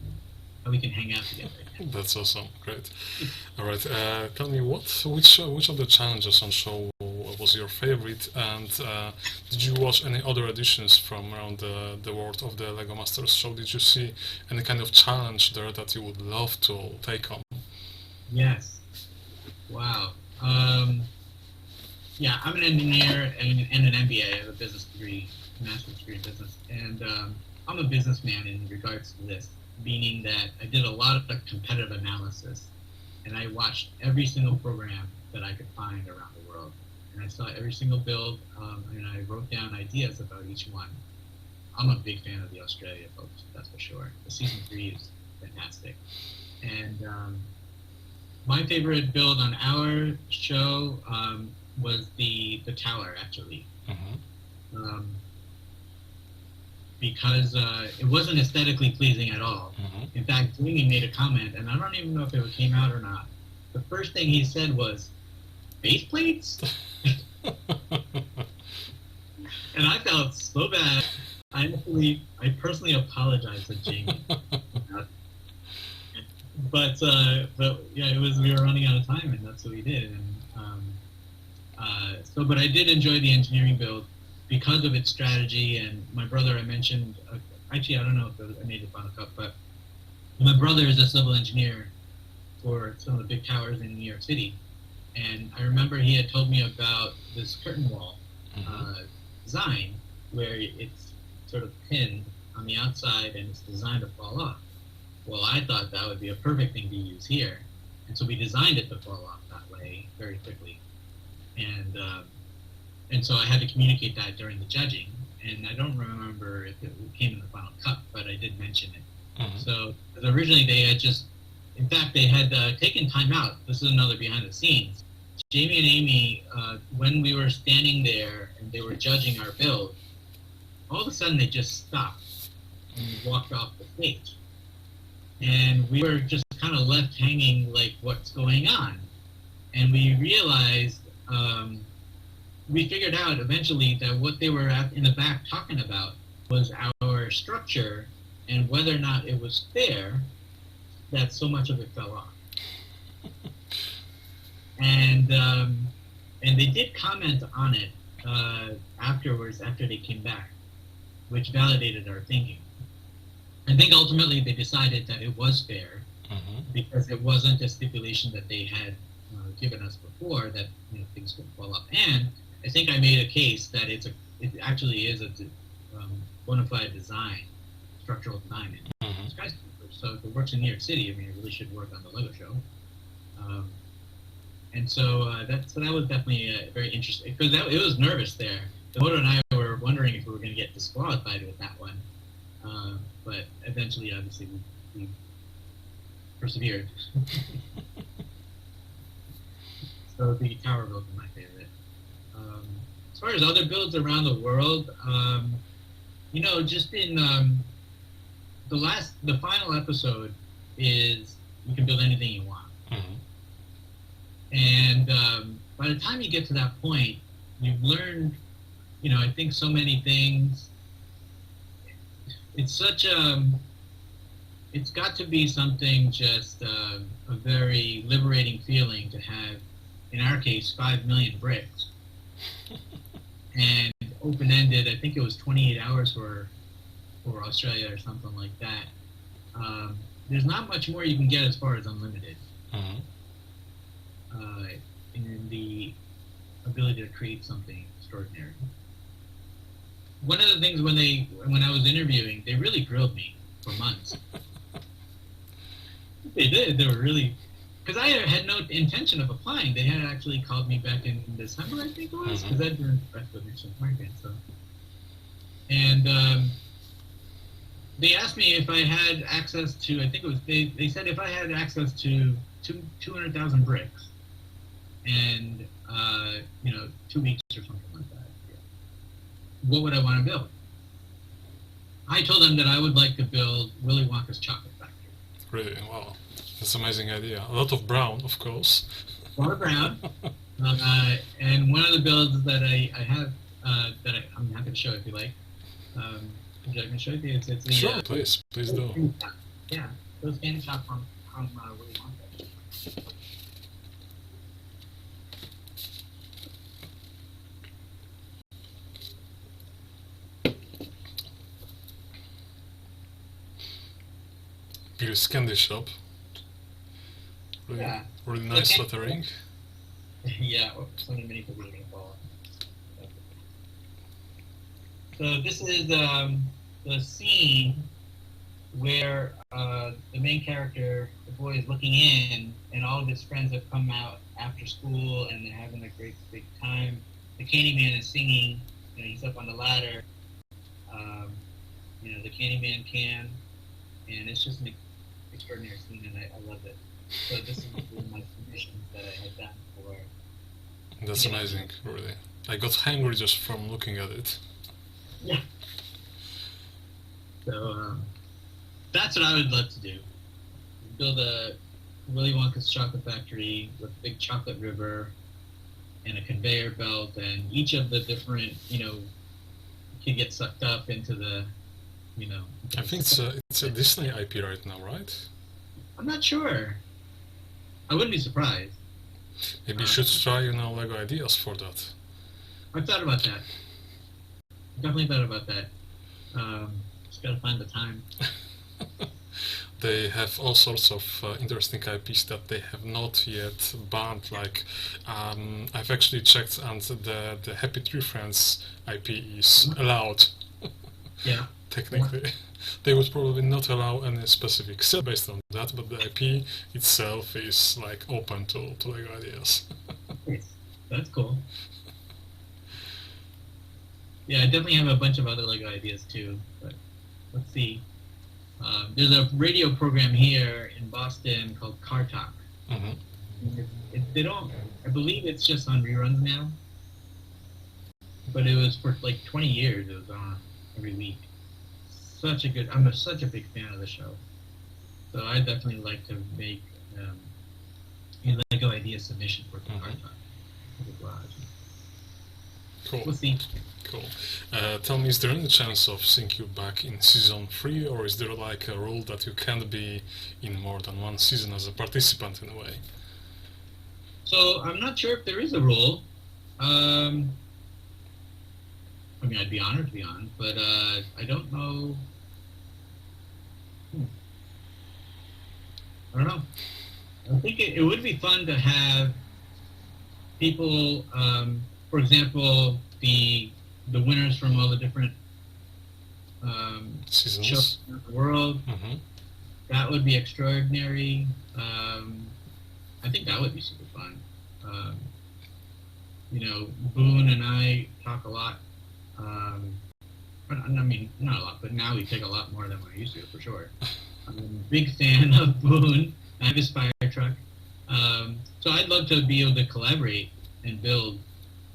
how we can hang out together. That's awesome. Great. All right. Tell me which of the challenges on show was your favorite, and did you watch any other editions from around the world of the Lego Masters show? Did you see any kind of challenge there that you would love to take on? Yes. Wow. Yeah, I'm an engineer and an MBA. I have a business degree, master's degree in business, and I'm a businessman in regards to this, meaning that I did a lot of competitive analysis, and I watched every single program that I could find around the world, and I saw every single build, and I wrote down ideas about each one. I'm a big fan of the Australia folks, that's for sure. The season 3 is fantastic, and my favorite build on our show was the tower, actually. Mm-hmm. Because it wasn't aesthetically pleasing at all. Mm-hmm. In fact, Jamie made a comment, and I don't even know if it came out or not. The first thing he said was, "Base plates?" And I felt so bad. I personally apologized to Jamie. But yeah, we were running out of time, and that's what we did. And but I did enjoy the engineering build because of its strategy. And my brother, I mentioned, actually I don't know if I made the final cut, but my brother is a civil engineer for some of the big towers in New York City, and I remember he had told me about this curtain wall design where it's sort of pinned on the outside and it's designed to fall off. Well, I thought that would be a perfect thing to use here, and so we designed it to fall off that way very quickly. And so I had to communicate that during the judging, and I don't remember if it came in the final cut, but I did mention it. Mm-hmm. So originally they had in fact, they had taken time out. This is another behind the scenes. Jamie and Amy, when we were standing there and they were judging our build, all of a sudden they just stopped and walked off the stage. And we were just kind of left hanging like, what's going on? And we realized, we figured out eventually that what they were in the back talking about was our structure and whether or not it was fair that so much of it fell off. And they did comment on it afterwards, after they came back, which validated our thinking. I think ultimately they decided that it was fair because it wasn't a stipulation that they had given us before that things could fall off. And I think I made a case that it actually is a bona fide design, structural design in skyscrapers. So if it works in New York City, I mean, it really should work on the Lego show. And so that was definitely very interesting because it was nervous there. The motor and I were wondering if we were going to get disqualified with that one, but eventually, obviously, we persevered. So the tower build is my favorite. As far as other builds around the world, just in the final episode is you can build anything you want. And by the time you get to that point, you've learned, I think so many things. It's such it's got to be something just a very liberating feeling to have, in our case, 5 million bricks. And open-ended, I think it was 28 hours for Australia or something like that. There's not much more you can get as far as unlimited. in the ability to create something extraordinary. One of the things when I was interviewing, they really grilled me for months. They did. They were really, because I had no intention of applying. They had actually called me back in December, I think it was, because I'd been impressed with NextGen SmartyPants. So, and they asked me if I had access to. I think it was they said if I had access to 200,000 bricks, and 2 weeks or something like that. What would I want to build? I told them that I would like to build Willy Wonka's chocolate factory. Really? Wow. That's an amazing idea. A lot of brown, of course. A lot of brown. And one of the builds that I have I'm happy to show if you like. Would you like me to show you? It's the, sure, please do. Yeah, those candy shop from Willy Wonka. Here's candy shop. Really, Yeah. really nice lettering. Yeah, so many people are going to follow. So this is the scene where the main character, the boy, is looking in, and all of his friends have come out after school, and they're having a great big time. The Candyman is singing. He's up on the ladder. The Candyman can, and it's just an extraordinary scene, and I love it. So this is one of my submissions that I had done for. That's amazing, really. I got hungry just from looking at it. Yeah. So that's what I would love to do. Build a Willy Wonka's chocolate factory with a big chocolate river and a conveyor belt, and each of the different, could get sucked up into the, I think it's a Disney IP right now, right? I'm not sure. I wouldn't be surprised. Maybe you should try, Lego ideas for that. I've thought about that. Definitely thought about that. Just gotta find the time. They have all sorts of interesting IPs that they have not yet banned. Like, I've actually checked, and the Happy Tree Friends IP is allowed. Yeah. Technically. Yeah. They would probably not allow any specific set based on that, but the IP itself is like open to Lego ideas. That's cool. Yeah, I definitely have a bunch of other Lego ideas too, but let's see. There's a radio program here in Boston called Car Talk. They don't, I believe it's just on reruns now, but it was for like 20 years, it was on every week. I'm such a big fan of the show. So I definitely like to make a Lego idea submission for Car Talk. Cool. We'll see. Cool. Tell me, is there any chance of seeing you back in season 3, or is there like a rule that you can't be in more than one season as a participant in a way? So I'm not sure if there is a rule. I'd be honored to be on, but I don't know. I don't know. I think it would be fun to have people, for example, the winners from all the different seasons shows in the world. That would be extraordinary. I think that would be super fun. Boone and I talk a lot. I mean, not a lot, but now we take a lot more than we used to, for sure. I'm a big fan of Boone. I have his fire truck. So I'd love to be able to collaborate and build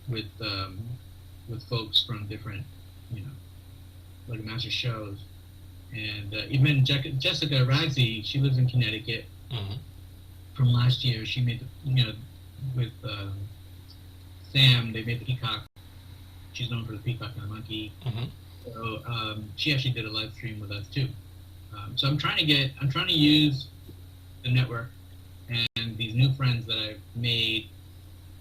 with folks from different, like master shows. And even Jessica Ragsy, she lives in Connecticut. From last year, she made, with Sam, they made the Peacock. She's known for the Peacock and the Monkey. So she actually did a live stream with us too. So I'm trying to use the network and these new friends that I've made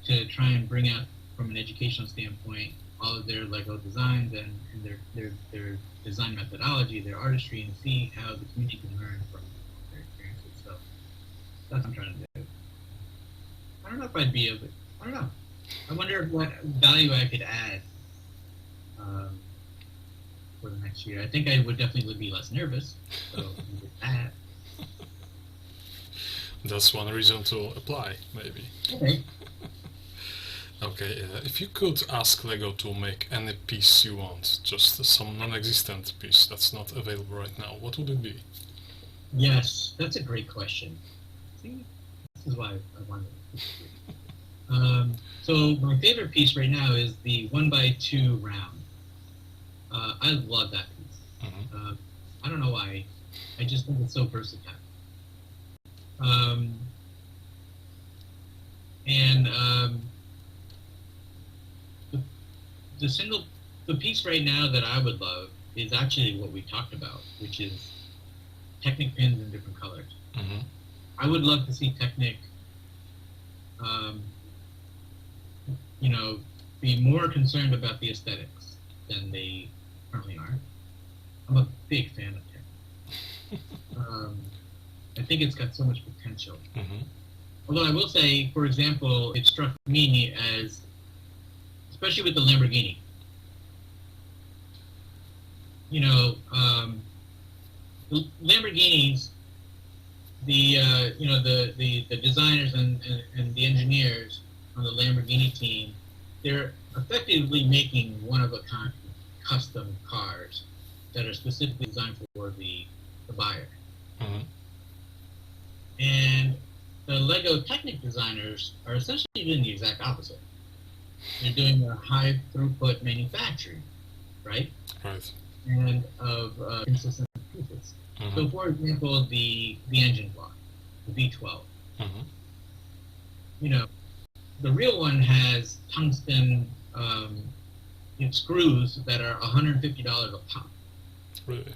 to try and bring out, from an educational standpoint, all of their Lego designs and their design methodology, their artistry, and see how the community can learn from their experiences. So that's what I'm trying to do. I don't know if I'd be able. I don't know. I wonder what value I could add for the next year. I think I would definitely be less nervous. So with that. That's one reason to apply, maybe. Okay. Okay, if you could ask Lego to make any piece you want, just some non-existent piece that's not available right now, what would it be? Yes, that's a great question. See, this is why I wanted to. So my favorite piece right now is the 1x2 round. I love that piece. Mm-hmm. I don't know why. I just think it's so versatile. The piece right now that I would love is actually what we talked about, which is Technic pins in different colors. Mm-hmm. I would love to see Technic, be more concerned about the aesthetics than they currently are. I'm a big fan of Technic. I think it's got so much potential. Mm-hmm. Although I will say, for example, it struck me as, especially with the Lamborghini, the Lamborghinis, the designers and the engineers on the Lamborghini team, they're effectively making one-of-a-kind custom cars that are specifically designed for the buyer. Mm-hmm. And the Lego Technic designers are essentially doing the exact opposite. They're doing a high throughput manufacturing, right? Right. And of consistent pieces. Mm-hmm. So, for example, the engine block, the V12. Mm-hmm. The real one has tungsten screws that are $150 a pop. Really?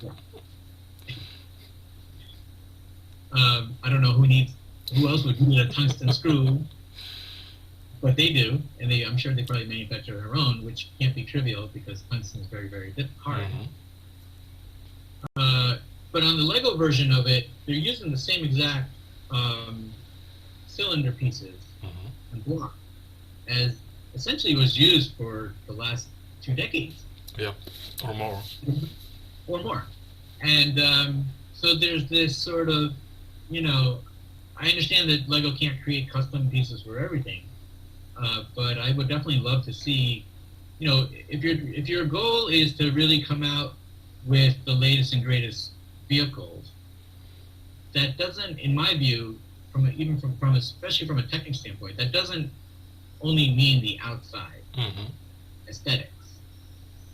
Yeah. I don't know who else would need a tungsten screw, but they do, and I'm sure they probably manufacture their own, which can't be trivial because tungsten is very, very hard. Mm-hmm. But on the Lego version of it, they're using the same exact cylinder pieces Mm-hmm. and block as essentially was used for the last 2 decades. Yeah, or more. Or more. And so there's this sort of, I understand that Lego can't create custom pieces for everything, but I would definitely love to see, if your goal is to really come out with the latest and greatest vehicles, that doesn't, in my view, especially from a Technic standpoint, that doesn't only mean the outside Mm-hmm. aesthetics.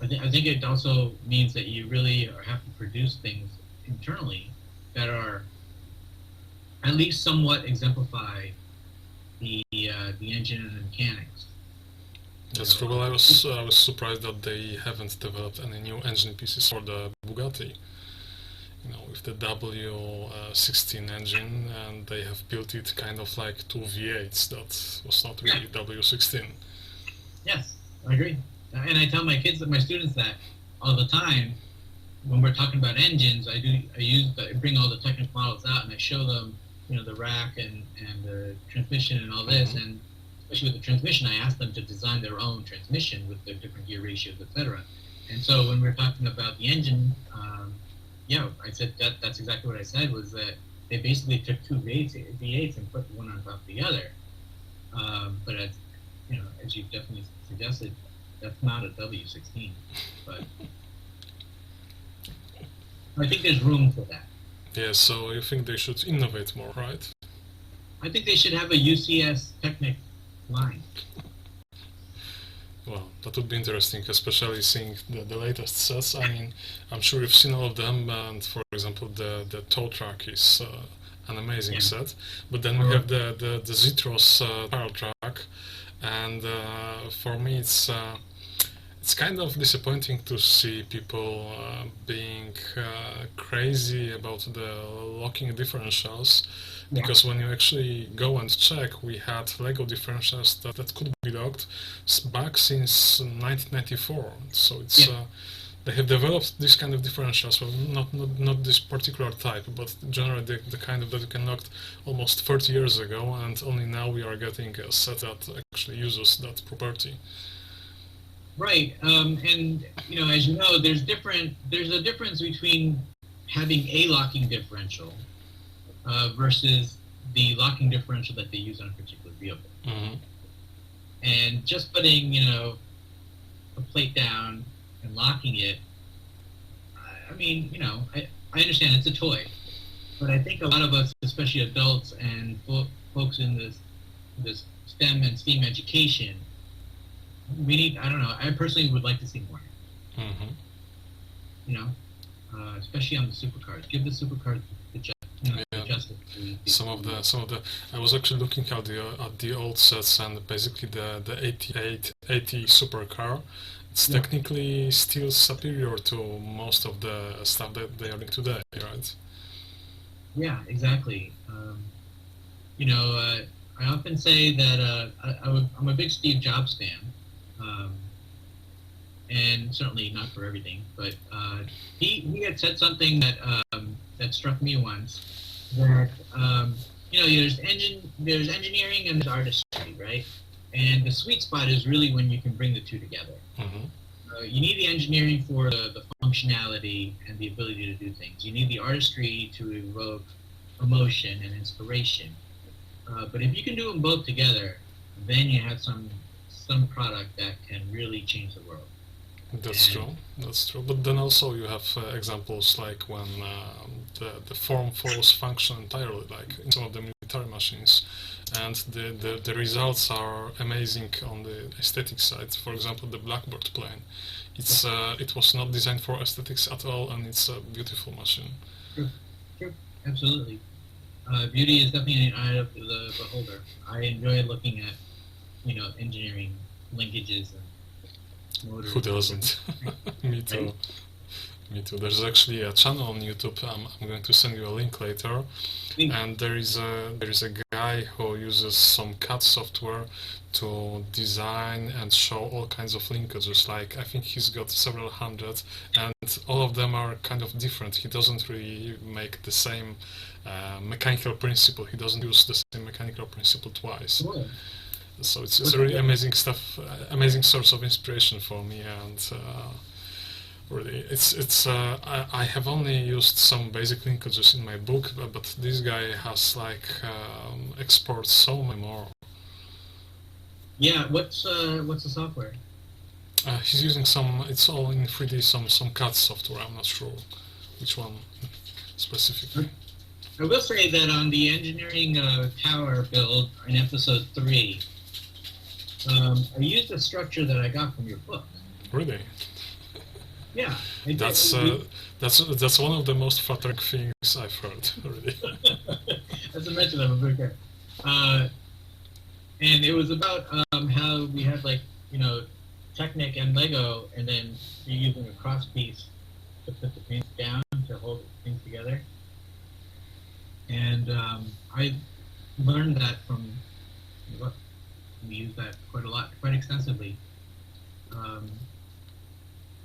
I think it also means that you really have to produce things internally that are at least somewhat exemplify the engine and the mechanics. That's true. Well, I was surprised that they haven't developed any new engine pieces for the Bugatti. With the W16 engine, and they have built it kind of like two V8s. That was not really W16. Yes, I agree. And I tell my students that all the time when we're talking about engines. I bring all the Technic models out and I show them, the rack and the transmission and all this. Mm-hmm. And especially with the transmission, I ask them to design their own transmission with their different gear ratios, etc. And so when we're talking about the engine, I said that's exactly what I said, was that they basically took two V8s and put one on top of the other. But as you definitely suggested, that's not a W16. But I think there's room for that. Yeah, so you think they should innovate more, right? I think they should have a UCS Technic line. Well, that would be interesting, especially seeing the latest sets. I mean, I'm sure you've seen all of them, and for example, the tow truck is an amazing set. But then we have the Zitros barrel truck, and for me, it's kind of disappointing to see people being crazy about the locking differentials. Because when you actually go and check, we had Lego differentials that could be locked back since 1994. So it's they have developed this kind of differentials, well, not this particular type, but generally the kind of that you can lock almost 30 years ago, and only now we are getting a set that actually uses that property. Right, and you know, as you know, there's a difference between having a locking differential versus the locking differential that they use on a particular vehicle. Mm-hmm. And just putting, you know, a plate down and locking it, I mean, you know, I understand it's a toy, but I think a lot of us, especially adults and folks in this STEM and STEAM education, we need, I don't know, I personally would like to see more. Mm-hmm. You know, especially on the supercars. Give the supercars the justice. Some of the I was actually looking at the old sets, and basically the 80 supercar, it's technically still superior to most of the stuff that they are doing today, right? Yeah, exactly. You know, I often say that I'm a big Steve Jobs fan, and certainly not for everything, but he had said something that that struck me once, that you know, there's engineering and there's artistry, right? And the sweet spot is really when you can bring the two together. Mm-hmm. You need the engineering for the functionality and the ability to do things. You need the artistry to evoke emotion and inspiration. But if you can do them both together, then you have some product that can really change the world. That's true. That's true. But then also you have examples like when the form follows function entirely, like in some of the military machines, and the results are amazing on the aesthetic side. For example, the Blackbird plane. It was not designed for aesthetics at all, and it's a beautiful machine. True. Absolutely. Beauty is definitely an eye of the beholder. I enjoy looking at, you know, engineering linkages and motors. Who doesn't? Me too. Right? Me too. There's actually a channel on YouTube. I'm going to send you a link later, and there is a guy who uses some CAD software to design and show all kinds of linkages. Like I think he's got several hundred, and all of them are kind of different. He doesn't really make the same mechanical principle. He doesn't use the same mechanical principle twice. Sure. So it's really amazing stuff, amazing source of inspiration for me, and really, I have only used some basic linkages in my book, but this guy has like exports so many more. Yeah. What's the software? He's using some. It's all in 3D. Some CAD software. I'm not sure which one specifically. I will say that on the engineering tower build in episode 3, I used a structure that I got from your book. Really? Yeah. That's one of the most flattering things I've heard. Really. As I mentioned, I'm a big guy. And it was about how we had, like, you know, Technic and Lego, and then you're using a cross piece to put the paint down to hold things together. And I learned that from the book. We use that quite extensively.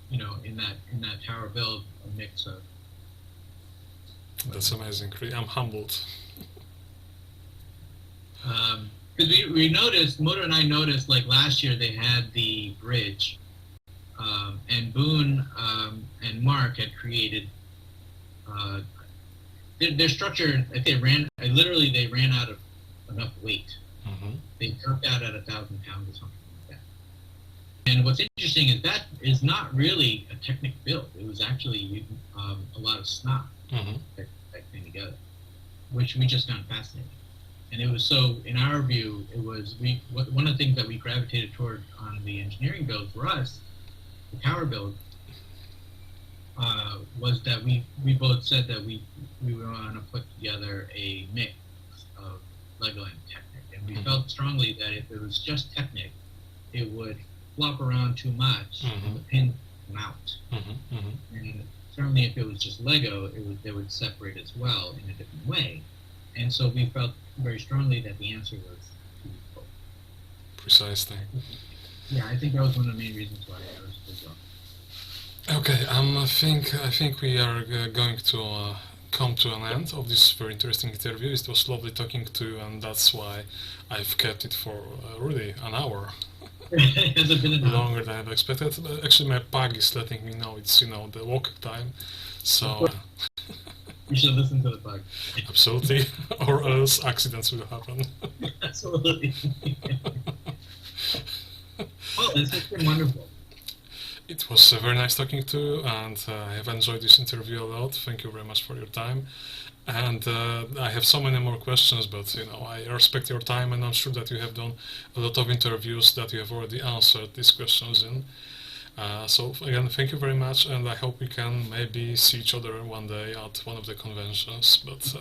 You know, in that tower build, a mix of. That's amazing. I'm humbled. Because we noticed, Motor and I noticed, like last year they had the bridge, and Boone and Mark had created their structure. They ran out of enough weight. Mm-hmm. They topped out at 1,000 pounds or something like that. And what's interesting is that is not really a Technic build. It was actually a lot of snot that came together, which we just found fascinating. And it was so, in our view, it was one of the things that we gravitated toward on the engineering build for us, the tower build, was that we both said that we want to put together a mix of Lego and Technic, and we felt strongly that if it was just Technic, it would flop around too much and the pins would come out. And certainly, if it was just Lego, they would separate as well in a different way. And so we felt very strongly that the answer was to use both. Precisely. Yeah, I think that was one of the main reasons why I was so. Okay, I think we are going to come to an end of this very interesting interview. It was lovely talking to you, and that's why I've kept it for really an hour. Has it been enough? Longer than I've expected. Actually, my pug is letting me know it's the walk time, so You should listen to the bug. absolutely, or else accidents will happen. Absolutely. Well, this has been wonderful. It was very nice talking to you, and I have enjoyed this interview a lot. Thank you very much for your time. And I have so many more questions, but I respect your time, and I'm sure that you have done a lot of interviews that you have already answered these questions in. So again, thank you very much, and I hope we can maybe see each other one day at one of the conventions. But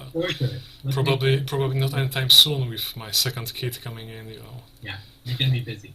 probably not anytime soon with my second kid coming in. Yeah, you can be busy.